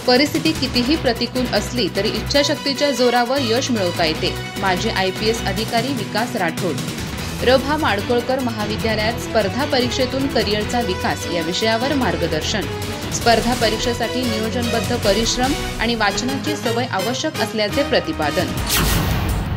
परिस्थिती कितीही प्रतिकूल असली तरी इच्छाशक्तीच्या जोरावर यश मिळवता येते. माजी IPS अधिकारी विकास राठोड. र.भा. माडखोलकर महाविद्यालयात स्पर्धा परीक्षेतून करिअरचा विकास या विषयावर मार्गदर्शन. स्पर्धा परीक्षेसाठी नियोजनबद्ध परिश्रम आणि वाचनाची सवय आवश्यक असल्याचे प्रतिपादन.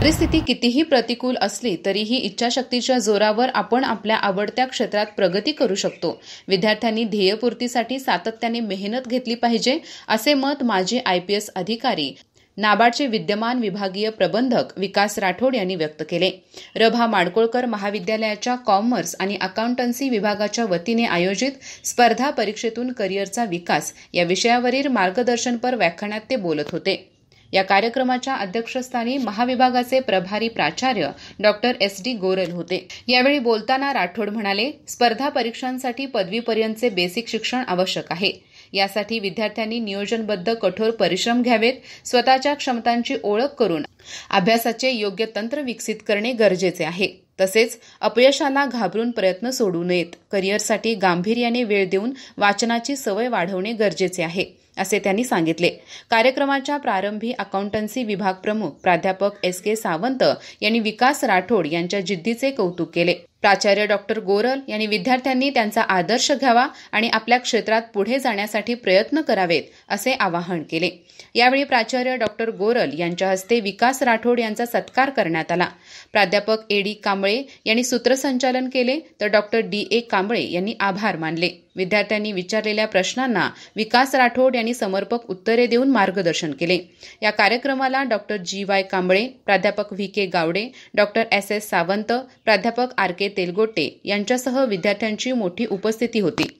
परिस्थिती कितीही प्रतिकूल असली तरीही इच्छाशक्तीच्या जोरावर आपण आपल्या आवडत्या क्षेत्रात प्रगती करू शकतो. विद्यार्थ्यांनी ध्येयपूर्तीसाठी सातत्याने मेहनत घेतली पाहिजे, असे मत माजी IPS अधिकारी नाबार्डचे विद्यमान विभागीय प्रबंधक विकास राठोड यांनी व्यक्त केले. र.भा. माडखोलकर महाविद्यालयाच्या कॉमर्स आणि अकाउंटन्सी विभागाच्या वतीने आयोजित स्पर्धा परीक्षेतून करिअरचा विकास या विषयावरील मार्गदर्शनपर व्याख्यानात ते बोलत होते. या कार्यक्रमाच्या अध्यक्षस्थानी महाविभागाचे प्रभारी प्राचार्य डॉक्टर SD गोरल होते. यावेळी बोलताना राठोड म्हणाले, स्पर्धा परीक्षांसाठी पदवीपर्यंतचे बेसिक शिक्षण आवश्यक आहे. यासाठी विद्यार्थ्यांनी नियोजनबद्ध कठोर परिश्रम घ्यावेत. स्वतःच्या क्षमतांची ओळख करून अभ्यासाचे योग्य तंत्र विकसित करणे गरजेचे आहे. तसेच अपयशाला घाबरून प्रयत्न सोडू नयेत. करिअरसाठी गांभीर्याने वेळ देऊन वाचनाची सवय वाढवणे गरजेचे आहे, असे त्यांनी सांगितले. कार्यक्रमाच्या प्रारंभी अकाउंटन्सी विभाग प्रमुख प्राध्यापक SK सावंत यांनी विकास राठोड यांच्या जिद्दीचे कौतुक केले. प्राचार्य डॉक्टर गोरल यांनी विद्यार्थ्यांनी त्यांचा आदर्श घ्यावा आणि आपल्या क्षेत्रात पुढे जाण्यासाठी प्रयत्न करावेत, असे आवाहन केले. यावेळी प्राचार्य डॉक्टर गोरल यांच्या हस्ते विकास राठोड यांचा सत्कार करण्यात आला. प्राध्यापक AD कांबळे यांनी सूत्रसंचालन केले, तर डॉक्टर DA कांबळे यांनी आभार मानले. विद्यार्थ्यांनी विचारलेल्या प्रश्नांना विकास राठोड यांनी समर्पक उत्तरे देऊन मार्गदर्शन केले. या कार्यक्रमाला डॉक्टर GY कांबळे, प्राध्यापक VK Gawade, doctor SS Sawant, प्राध्यापक RK तेलगोटे यांच्यासह विद्यार्थ्यांची मोठी उपस्थिती होती.